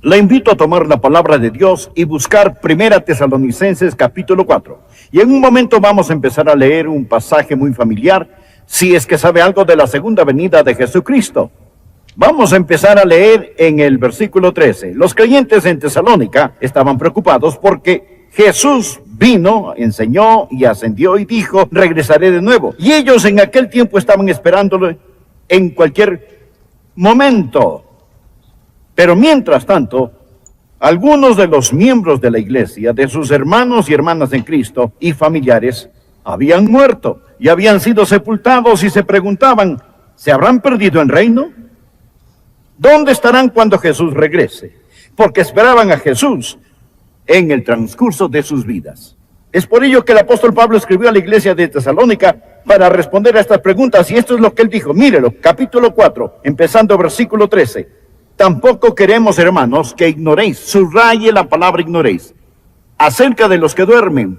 Le invito a tomar la palabra de Dios y buscar 1 Tesalonicenses capítulo 4. Y en un momento vamos a empezar a leer un pasaje muy familiar, si es que sabe algo de la segunda venida de Jesucristo. Vamos a empezar a leer en el versículo 13. Los creyentes en Tesalónica estaban preocupados porque Jesús vino, enseñó y ascendió y dijo, regresaré de nuevo. Y ellos en aquel tiempo estaban esperándolo en cualquier momento. Pero mientras tanto, algunos de los miembros de la iglesia, de sus hermanos y hermanas en Cristo y familiares, habían muerto y habían sido sepultados y se preguntaban, ¿se habrán perdido el reino? ¿Dónde estarán cuando Jesús regrese? Porque esperaban a Jesús en el transcurso de sus vidas. Es por ello que el apóstol Pablo escribió a la iglesia de Tesalónica para responder a estas preguntas, y esto es lo que él dijo. Mírelo, capítulo 4, empezando versículo 13. Tampoco queremos, hermanos, que ignoréis, subraye la palabra ignoréis, acerca de los que duermen,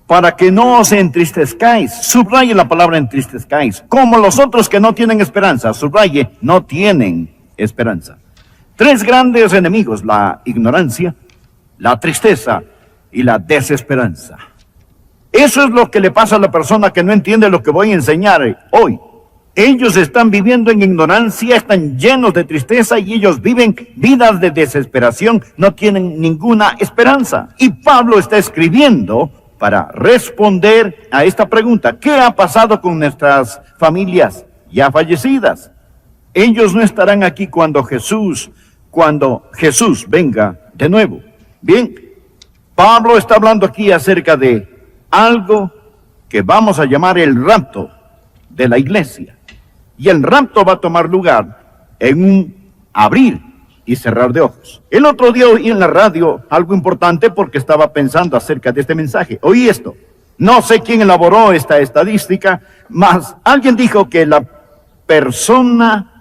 para que no os entristezcáis, subraye la palabra entristezcáis, como los otros que no tienen esperanza, subraye, no tienen esperanza. Tres grandes enemigos, la ignorancia, la tristeza y la desesperanza. Eso es lo que le pasa a la persona que no entiende lo que voy a enseñar hoy. Ellos están viviendo en ignorancia, están llenos de tristeza y ellos viven vidas de desesperación, no tienen ninguna esperanza. Y Pablo está escribiendo para responder a esta pregunta. ¿Qué ha pasado con nuestras familias ya fallecidas? Ellos no estarán aquí cuando Jesús venga de nuevo. Bien, Pablo está hablando aquí acerca de algo que vamos a llamar el rapto de la iglesia. Y el rapto va a tomar lugar en un abrir y cerrar de ojos. El otro día oí en la radio algo importante porque estaba pensando acerca de este mensaje. Oí esto. No sé quién elaboró esta estadística, mas alguien dijo que la persona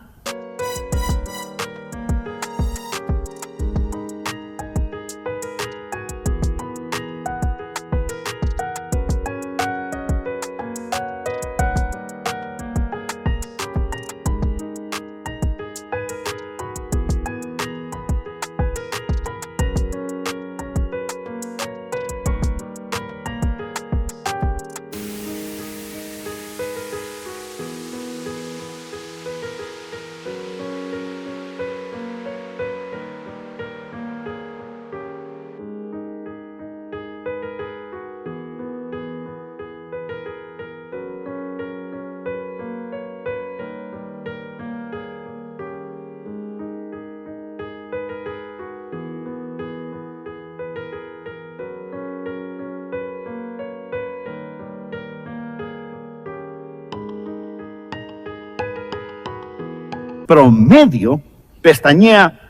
promedio pestañea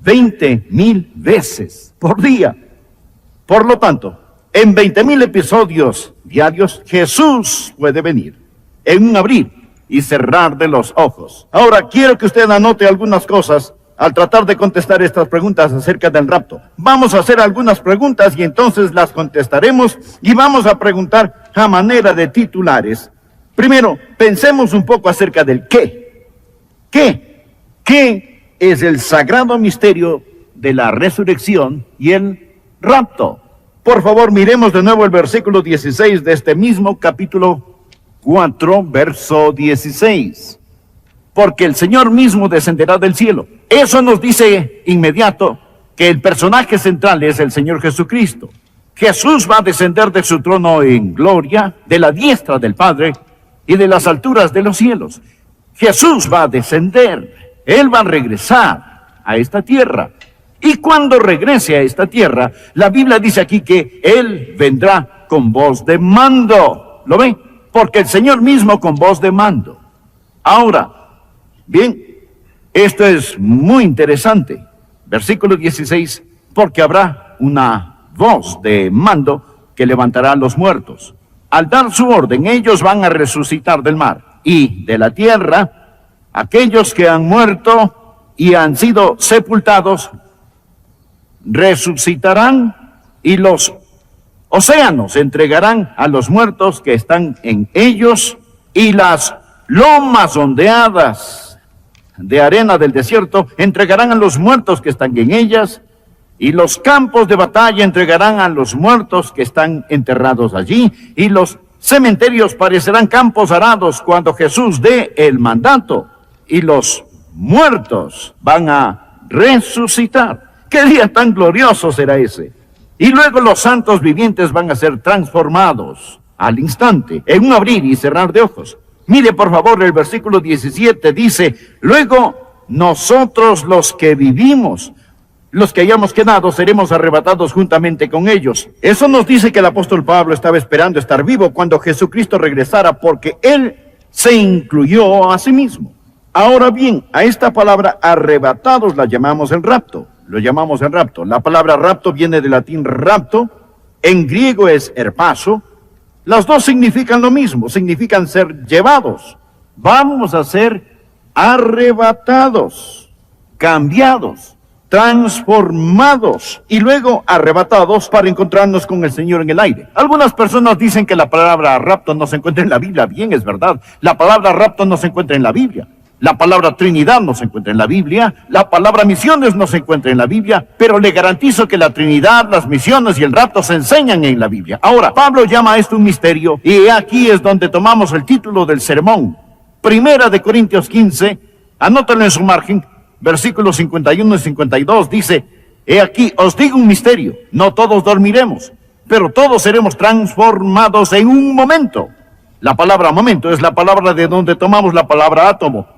20,000 veces por día. Por lo tanto, en 20,000 episodios diarios, Jesús puede venir en un abrir y cerrar de los ojos. Ahora, quiero que usted anote algunas cosas al tratar de contestar estas preguntas acerca del rapto. Vamos a hacer algunas preguntas y entonces las contestaremos y vamos a preguntar a manera de titulares. Primero, pensemos un poco acerca del qué. ¿Qué es el sagrado misterio de la resurrección y el rapto? Por favor, miremos de nuevo el versículo 16 de este mismo capítulo 4, verso 16. Porque el Señor mismo descenderá del cielo. Eso nos dice inmediato que el personaje central es el Señor Jesucristo. Jesús va a descender de su trono en gloria, de la diestra del Padre y de las alturas de los cielos. Jesús va a descender, Él va a regresar a esta tierra. Y cuando regrese a esta tierra, la Biblia dice aquí que Él vendrá con voz de mando. ¿Lo ven? Porque el Señor mismo con voz de mando. Ahora, bien, esto es muy interesante. Versículo 16, porque habrá una voz de mando que levantará a los muertos. Al dar su orden, ellos van a resucitar del mar y de la tierra, aquellos que han muerto y han sido sepultados, resucitarán y los océanos entregarán a los muertos que están en ellos y las lomas ondeadas de arena del desierto entregarán a los muertos que están en ellas Y los campos de batalla entregarán a los muertos que están enterrados allí, y los cementerios parecerán campos arados cuando Jesús dé el mandato, y los muertos van a resucitar. ¡Qué día tan glorioso será ese! Y luego los santos vivientes van a ser transformados al instante, en un abrir y cerrar de ojos. Mire por favor el versículo 17, dice, luego nosotros los que vivimos, los que hayamos quedado, seremos arrebatados juntamente con ellos. Eso nos dice que el apóstol Pablo estaba esperando estar vivo cuando Jesucristo regresara, porque él se incluyó a sí mismo. Ahora bien, a esta palabra arrebatados la llamamos el rapto. Lo llamamos el rapto. La palabra rapto viene del latín rapto, en griego es herpazo. Las dos significan lo mismo, significan ser llevados. Vamos a ser arrebatados, cambiados, transformados y luego arrebatados para encontrarnos con el Señor en el aire. Algunas personas dicen que la palabra rapto no se encuentra en la Biblia. Bien, es verdad. La palabra rapto no se encuentra en la Biblia. La palabra Trinidad no se encuentra en la Biblia, la palabra misiones no se encuentra en la Biblia, pero le garantizo que la Trinidad, las misiones y el rapto se enseñan en la Biblia. Ahora, Pablo llama a esto un misterio, y aquí es donde tomamos el título del sermón. Primera de Corintios 15, anótalo en su margen, versículos 51 y 52, dice, he aquí, os digo un misterio, no todos dormiremos, pero todos seremos transformados en un momento. La palabra momento es la palabra de donde tomamos la palabra átomo,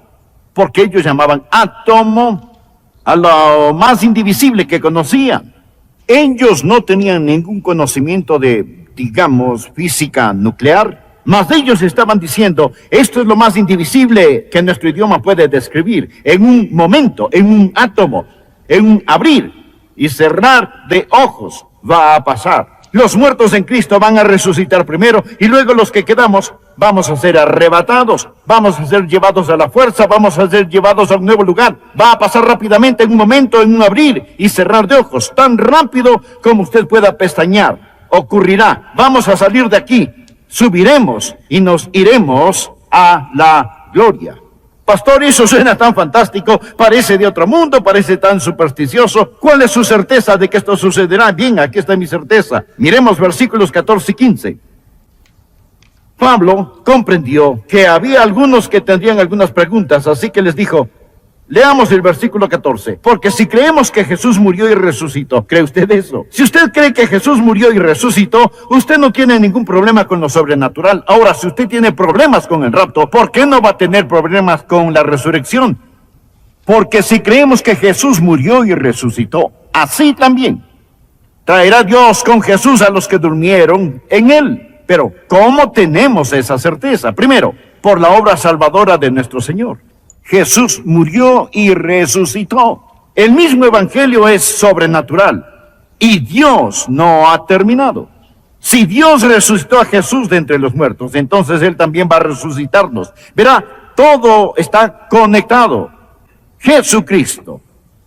porque ellos llamaban átomo a lo más indivisible que conocían. Ellos no tenían ningún conocimiento de, digamos, física nuclear, mas ellos estaban diciendo, esto es lo más indivisible que nuestro idioma puede describir, en un momento, en un átomo, en un abrir y cerrar de ojos va a pasar. Los muertos en Cristo van a resucitar primero y luego los que quedamos vamos a ser arrebatados, vamos a ser llevados a la fuerza, vamos a ser llevados a un nuevo lugar. Va a pasar rápidamente en un momento, en un abrir y cerrar de ojos, tan rápido como usted pueda pestañear. Ocurrirá, vamos a salir de aquí, subiremos y nos iremos a la gloria. Pastor, eso suena tan fantástico, parece de otro mundo, parece tan supersticioso. ¿Cuál es su certeza de que esto sucederá? Bien, aquí está mi certeza. Miremos versículos 14 y 15. Pablo comprendió que había algunos que tendrían algunas preguntas, así que les dijo, leamos el versículo 14, porque si creemos que Jesús murió y resucitó, ¿cree usted eso? Si usted cree que Jesús murió y resucitó, usted no tiene ningún problema con lo sobrenatural. Ahora, si usted tiene problemas con el rapto, ¿por qué no va a tener problemas con la resurrección? Porque si creemos que Jesús murió y resucitó, así también traerá Dios con Jesús a los que durmieron en él. Pero, ¿cómo tenemos esa certeza? Primero, por la obra salvadora de nuestro Señor. Jesús murió y resucitó. El mismo evangelio es sobrenatural y Dios no ha terminado. Si Dios resucitó a Jesús de entre los muertos, entonces Él también va a resucitarnos. Verá, todo está conectado. Jesucristo,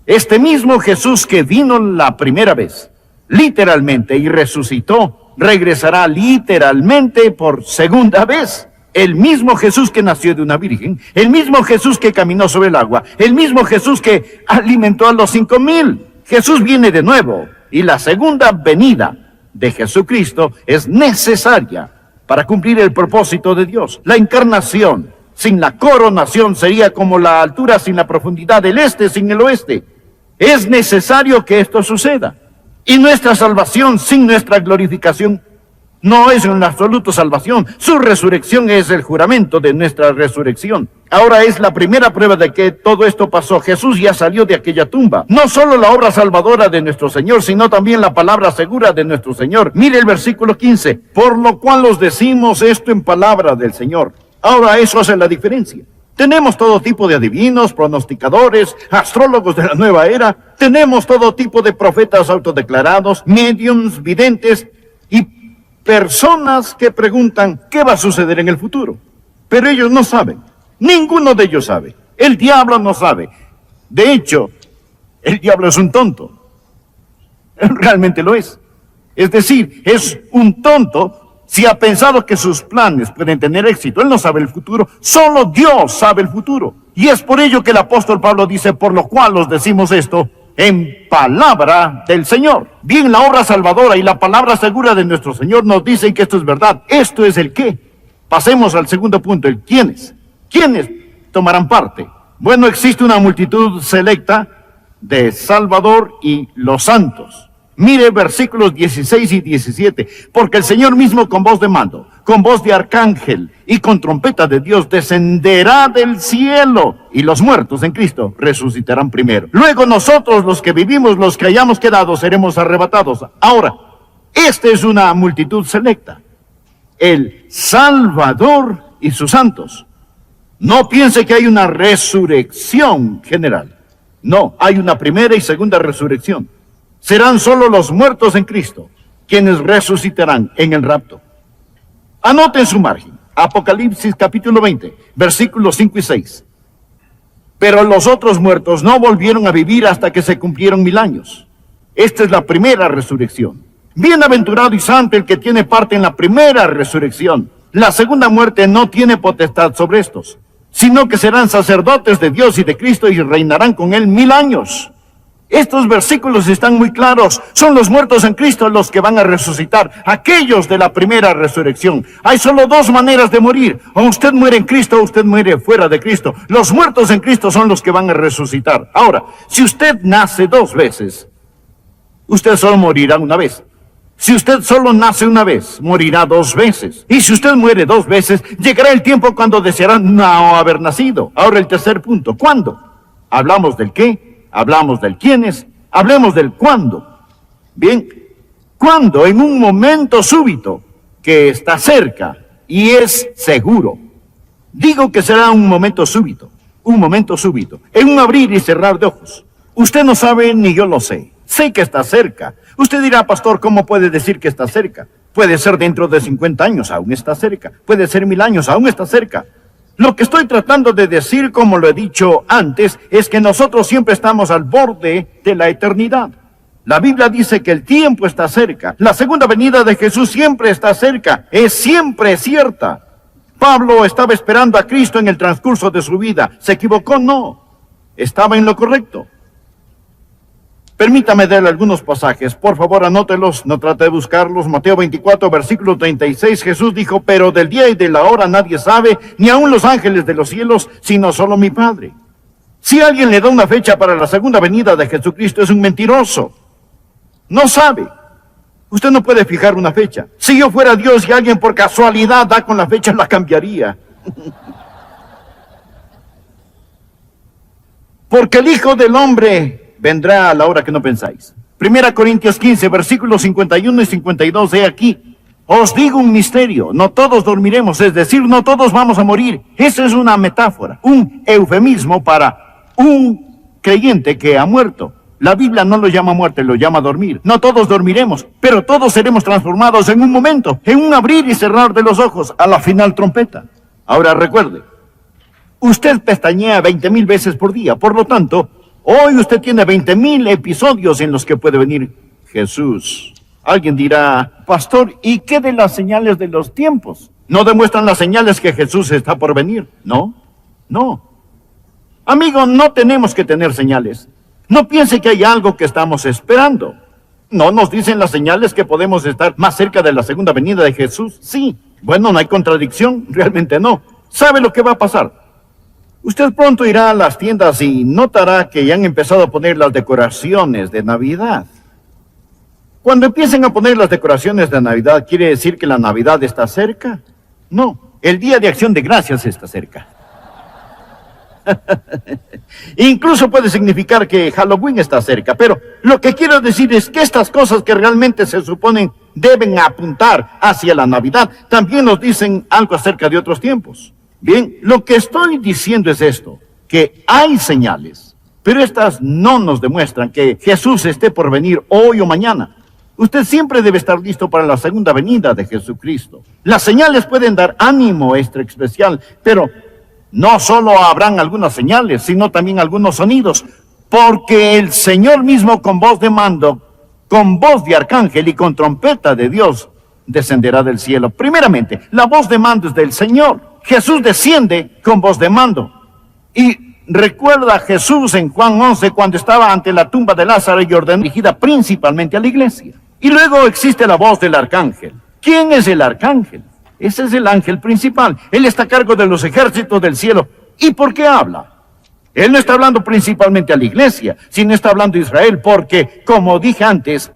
este mismo Jesús que vino la primera vez, literalmente, y resucitó, regresará literalmente por segunda vez. El mismo Jesús que nació de una virgen, el mismo Jesús que caminó sobre el agua, el mismo Jesús que alimentó a los 5,000. Jesús viene de nuevo y la segunda venida de Jesucristo es necesaria para cumplir el propósito de Dios. La encarnación sin la coronación sería como la altura sin la profundidad, el este sin el oeste. Es necesario que esto suceda. Y nuestra salvación sin nuestra glorificación no es en absoluto salvación. Su resurrección es el juramento de nuestra resurrección. Ahora es la primera prueba de que todo esto pasó. Jesús ya salió de aquella tumba. No solo la obra salvadora de nuestro Señor, sino también la palabra segura de nuestro Señor. Mire el versículo 15. Por lo cual os decimos esto en palabra del Señor. Ahora eso hace la diferencia. Tenemos todo tipo de adivinos, pronosticadores, astrólogos de la nueva era. Tenemos todo tipo de profetas autodeclarados, mediums, videntes y personas que preguntan qué va a suceder en el futuro. Pero ellos no saben. Ninguno de ellos sabe. El diablo no sabe. De hecho, el diablo es un tonto. Realmente lo es. Es decir, es un tonto si ha pensado que sus planes pueden tener éxito. Él no sabe el futuro. Solo Dios sabe el futuro. Y es por ello que el apóstol Pablo dice, por lo cual os decimos esto en palabra del Señor. Bien, la obra salvadora y la palabra segura de nuestro Señor nos dicen que esto es verdad. Esto es el qué. Pasemos al segundo punto, el quiénes. ¿Quiénes tomarán parte? Bueno, existe una multitud selecta de Salvador y los santos. Mire versículos 16 y 17. Porque el Señor mismo con voz de mando, con voz de arcángel y con trompeta de Dios descenderá del cielo, y los muertos en Cristo resucitarán primero. Luego nosotros, los que vivimos, los que hayamos quedado, seremos arrebatados. Ahora, esta es una multitud selecta. El Salvador y sus santos. No piense que hay una resurrección general. No, hay una primera y segunda resurrección. Serán solo los muertos en Cristo quienes resucitarán en el rapto. Anoten su margen. Apocalipsis capítulo 20, versículos 5 y 6. Pero los otros muertos no volvieron a vivir hasta que se cumplieron 1000 años. Esta es la primera resurrección. Bienaventurado y santo el que tiene parte en la primera resurrección. La segunda muerte no tiene potestad sobre estos, sino que serán sacerdotes de Dios y de Cristo y reinarán con él 1000 años. Estos versículos están muy claros. Son los muertos en Cristo los que van a resucitar, aquellos de la primera resurrección. Hay solo dos maneras de morir. O usted muere en Cristo o usted muere fuera de Cristo. Los muertos en Cristo son los que van a resucitar. Ahora, si usted nace 2 veces, usted solo morirá una vez. Si usted solo nace una vez, morirá 2 veces. Y si usted muere 2 veces, llegará el tiempo cuando deseará no haber nacido. Ahora el tercer punto, ¿cuándo? Hablamos del qué. Hablamos del quiénes, hablemos del cuándo. Bien, ¿cuándo? En un momento súbito que está cerca y es seguro. Digo que será un momento súbito, en un abrir y cerrar de ojos. Usted no sabe ni yo lo sé. Sé que está cerca. Usted dirá, pastor, ¿cómo puede decir que está cerca? Puede ser dentro de 50 años, aún está cerca. Puede ser 1000 años, aún está cerca. Lo que estoy tratando de decir, como lo he dicho antes, es que nosotros siempre estamos al borde de la eternidad. La Biblia dice que el tiempo está cerca. La segunda venida de Jesús siempre está cerca. Es siempre cierta. Pablo estaba esperando a Cristo en el transcurso de su vida. ¿Se equivocó? No. Estaba en lo correcto. Permítame darle algunos pasajes. Por favor, anótelos. No trate de buscarlos. Mateo 24, versículo 36. Jesús dijo, pero del día y de la hora nadie sabe, ni aun los ángeles de los cielos, sino solo mi Padre. Si alguien le da una fecha para la segunda venida de Jesucristo, es un mentiroso. No sabe. Usted no puede fijar una fecha. Si yo fuera Dios y alguien por casualidad da con la fecha, la cambiaría. Porque el Hijo del Hombre vendrá a la hora que no pensáis. 1 Corintios 15, versículos 51 y 52, he aquí. Os digo un misterio, no todos dormiremos, es decir, no todos vamos a morir. Eso es una metáfora, un eufemismo para un creyente que ha muerto. La Biblia no lo llama muerte, lo llama dormir. No todos dormiremos, pero todos seremos transformados en un momento, en un abrir y cerrar de los ojos, a la final trompeta. Ahora recuerde, usted pestañea 20,000 veces por día, por lo tanto, hoy usted tiene 20,000 episodios en los que puede venir Jesús. Alguien dirá, pastor, ¿y qué de las señales de los tiempos? ¿No demuestran las señales que Jesús está por venir? No. Amigo, no tenemos que tener señales. No piense que hay algo que estamos esperando. ¿No nos dicen las señales que podemos estar más cerca de la segunda venida de Jesús? Sí. Bueno, no hay contradicción, realmente no. ¿Sabe lo que va a pasar? Usted pronto irá a las tiendas y notará que ya han empezado a poner las decoraciones de Navidad. Cuando empiecen a poner las decoraciones de Navidad, ¿quiere decir que la Navidad está cerca? No, el Día de Acción de Gracias está cerca. Incluso puede significar que Halloween está cerca, pero lo que quiero decir es que estas cosas que realmente se suponen deben apuntar hacia la Navidad, también nos dicen algo acerca de otros tiempos. Bien, lo que estoy diciendo es esto, que hay señales, pero estas no nos demuestran que Jesús esté por venir hoy o mañana. Usted siempre debe estar listo para la segunda venida de Jesucristo. Las señales pueden dar ánimo extra especial, pero no solo habrán algunas señales, sino también algunos sonidos, porque el Señor mismo con voz de mando, con voz de arcángel y con trompeta de Dios, descenderá del cielo. Primeramente, la voz de mando es del Señor. Jesús desciende con voz de mando. Y recuerda a Jesús en Juan 11 cuando estaba ante la tumba de Lázaro y ordenó, dirigida principalmente a la iglesia. Y luego existe la voz del arcángel. ¿Quién es el arcángel? Ese es el ángel principal. Él está a cargo de los ejércitos del cielo. ¿Y por qué habla? Él no está hablando principalmente a la iglesia, sino está hablando a Israel, porque, como dije antes,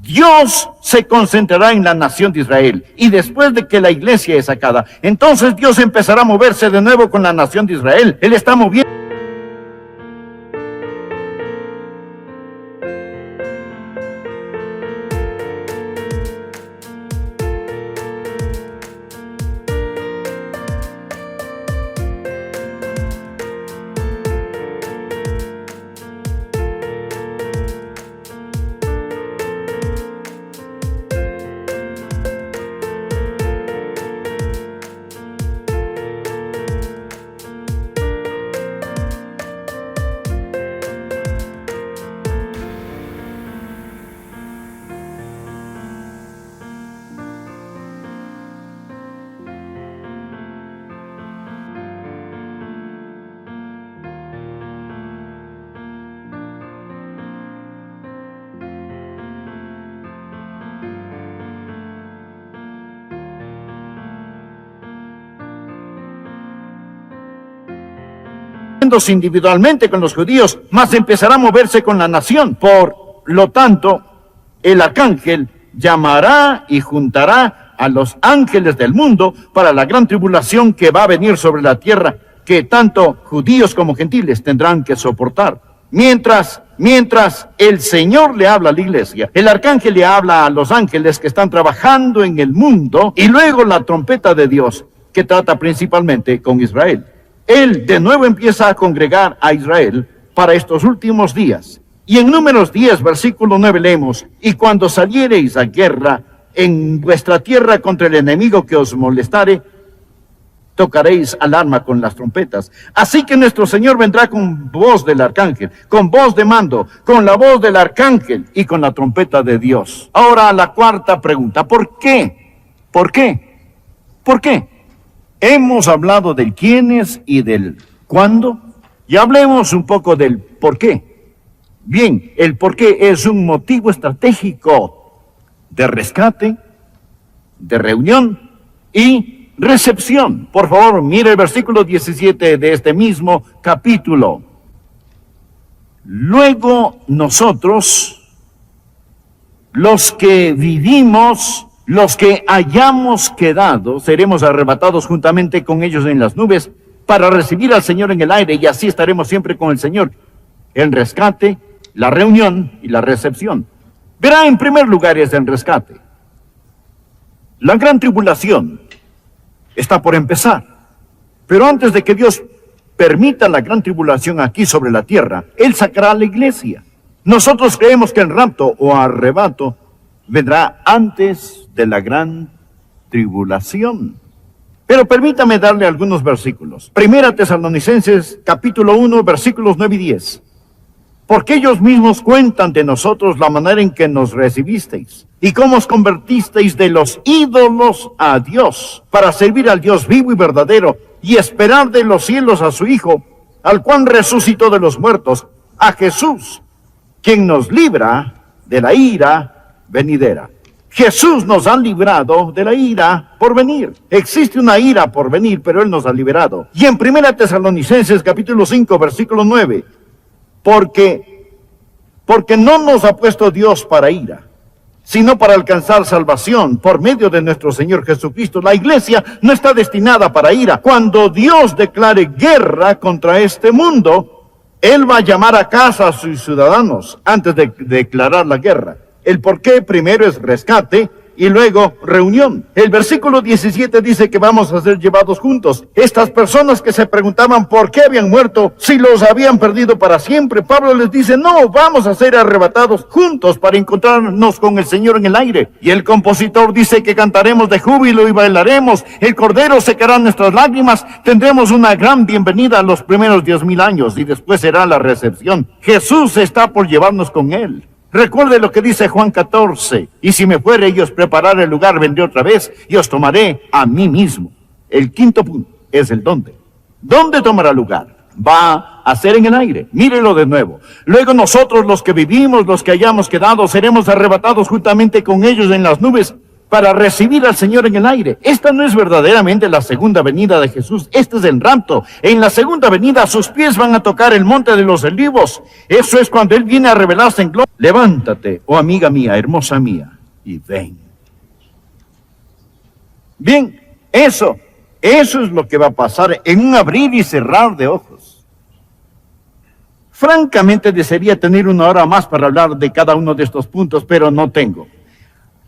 Dios se concentrará en la nación de Israel. Y después de que la iglesia es sacada, entonces Dios empezará a moverse de nuevo con la nación de Israel. Él está moviendo. Individualmente con los judíos, mas empezará a moverse con la nación. Por lo tanto, el arcángel llamará y juntará a los ángeles del mundo para la gran tribulación que va a venir sobre la tierra, que tanto judíos como gentiles tendrán que soportar. Mientras el Señor le habla a la iglesia, el arcángel le habla a los ángeles que están trabajando en el mundo, y luego la trompeta de Dios, que trata principalmente con Israel. Él de nuevo empieza a congregar a Israel para estos últimos días. Y en Números 10, versículo 9 leemos: y cuando saliereis a guerra en vuestra tierra contra el enemigo que os molestare, tocaréis alarma con las trompetas. Así que nuestro Señor vendrá con voz del arcángel, con voz de mando, con la voz del arcángel y con la trompeta de Dios. Ahora la cuarta pregunta: ¿por qué? ¿Por qué? ¿Por qué? Hemos hablado del quiénes y del cuándo, y hablemos un poco del por qué. Bien, el por qué es un motivo estratégico de rescate, de reunión y recepción. Por favor, mire el versículo 17 de este mismo capítulo. Luego nosotros, los que vivimos, los que hayamos quedado, seremos arrebatados juntamente con ellos en las nubes para recibir al Señor en el aire, y así estaremos siempre con el Señor. El rescate, la reunión y la recepción. Verá, en primer lugar es el rescate. La gran tribulación está por empezar. Pero antes de que Dios permita la gran tribulación aquí sobre la tierra, Él sacará a la iglesia. Nosotros creemos que el rapto o arrebato vendrá antes de la gran tribulación. Pero permítame darle algunos versículos. Primera Tesalonicenses, capítulo 1, versículos 9 y 10. Porque ellos mismos cuentan de nosotros la manera en que nos recibisteis y cómo os convertisteis de los ídolos a Dios, para servir al Dios vivo y verdadero y esperar de los cielos a su Hijo, al cual resucitó de los muertos, a Jesús, quien nos libra de la ira venidera. Jesús nos ha librado de la ira por venir. Existe una ira por venir, pero Él nos ha liberado. Y en Primera Tesalonicenses, capítulo 5, versículo 9, porque no nos ha puesto Dios para ira, sino para alcanzar salvación por medio de nuestro Señor Jesucristo. La iglesia no está destinada para ira. Cuando Dios declare guerra contra este mundo, Él va a llamar a casa a sus ciudadanos antes de declarar la guerra. El por qué primero es rescate y luego reunión. El versículo 17 dice que vamos a ser llevados juntos. Estas personas que se preguntaban por qué habían muerto, si los habían perdido para siempre, Pablo les dice: no, vamos a ser arrebatados juntos para encontrarnos con el Señor en el aire. Y el compositor dice que cantaremos de júbilo y bailaremos, el Cordero secará nuestras lágrimas, tendremos una gran bienvenida a los primeros 10,000 años y después será la recepción. Jesús está por llevarnos con Él. Recuerde lo que dice Juan 14, y si me fuere y os preparare el lugar, vendré otra vez y os tomaré a mí mismo. El quinto punto es el dónde. ¿Dónde tomará lugar? va a ser en el aire. Mírelo de nuevo. Luego nosotros, los que vivimos, los que hayamos quedado, seremos arrebatados juntamente con ellos en las nubes para recibir al Señor en el aire. Esta no es verdaderamente la segunda venida de Jesús. Este es el rapto. En la segunda venida sus pies van a tocar el monte de los olivos. Eso es cuando Él viene a revelarse en gloria. Levántate, oh amiga mía, hermosa mía, y ven. Bien, eso es lo que va a pasar en un abrir y cerrar de ojos. Francamente desearía tener una hora más para hablar de cada uno de estos puntos, pero no tengo.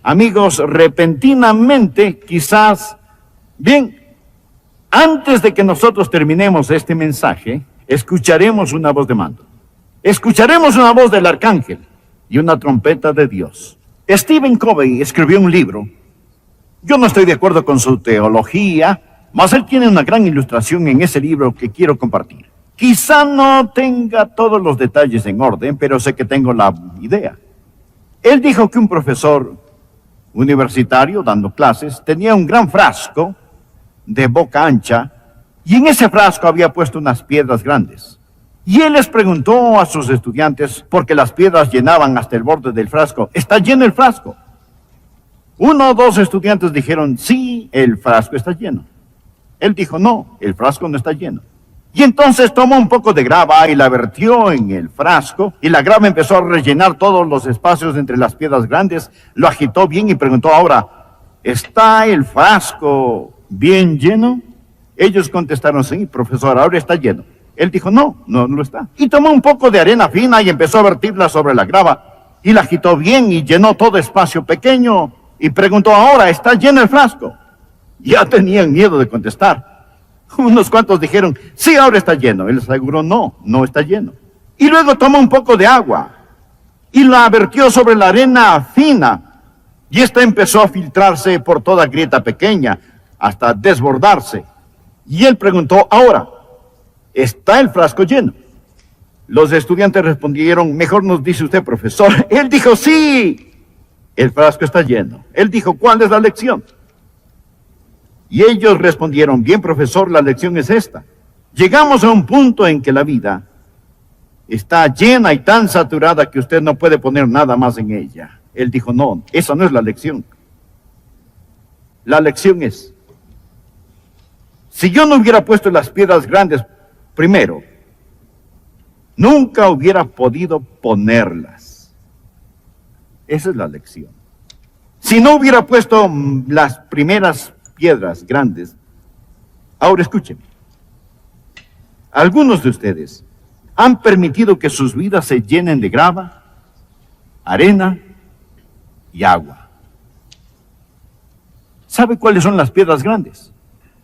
Amigos, repentinamente, quizás, bien, antes de que nosotros terminemos este mensaje, escucharemos una voz de mando. Escucharemos una voz del arcángel y una trompeta de Dios. Stephen Covey escribió un libro. Yo no estoy de acuerdo con su teología, mas él tiene una gran ilustración en ese libro que quiero compartir. Quizá no tenga todos los detalles en orden, pero sé que tengo la idea. Él dijo que un profesor universitario dando clases tenía un gran frasco de boca ancha y en ese frasco había puesto unas piedras grandes. Y él les preguntó a sus estudiantes, porque las piedras llenaban hasta el borde del frasco, ¿está lleno el frasco? Uno o dos estudiantes dijeron, sí, el frasco está lleno. Él dijo, no, el frasco no está lleno. Y entonces tomó un poco de grava y la vertió en el frasco, y la grava empezó a rellenar todos los espacios entre las piedras grandes, lo agitó bien y preguntó, ahora, ¿está el frasco bien lleno? Ellos contestaron, sí, profesor, ahora está lleno. Él dijo, no, no lo está. Y tomó un poco de arena fina y empezó a vertirla sobre la grava, y la agitó bien y llenó todo espacio pequeño, y preguntó, ahora, ¿está lleno el frasco? Ya tenían miedo de contestar. Unos cuantos dijeron, sí, ahora está lleno. Él aseguró, no, no está lleno. Y luego tomó un poco de agua y la vertió sobre la arena fina. Y esta empezó a filtrarse por toda grieta pequeña hasta desbordarse. Y él preguntó, ahora, ¿está el frasco lleno? Los estudiantes respondieron, mejor nos dice usted, profesor. Él dijo, sí, el frasco está lleno. Él dijo, ¿cuál es la lección? Y ellos respondieron, bien, profesor, la lección es esta. Llegamos a un punto en que la vida está llena y tan saturada que usted no puede poner nada más en ella. Él dijo, no, esa no es la lección. La lección es, si yo no hubiera puesto las piedras grandes primero, nunca hubiera podido ponerlas. Esa es la lección. Si no hubiera puesto las primeras piedras grandes. Ahora escúchenme. Algunos de ustedes han permitido que sus vidas se llenen de grava, arena y agua. ¿Sabe cuáles son las piedras grandes?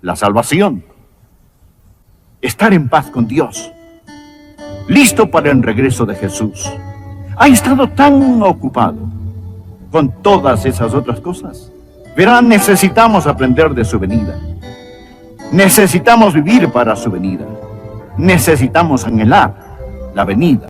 La salvación. Estar en paz con Dios. Listo para el regreso de Jesús. Ha estado tan ocupado con todas esas otras cosas. Verán, necesitamos aprender de su venida. Necesitamos vivir para su venida. Necesitamos anhelar la venida.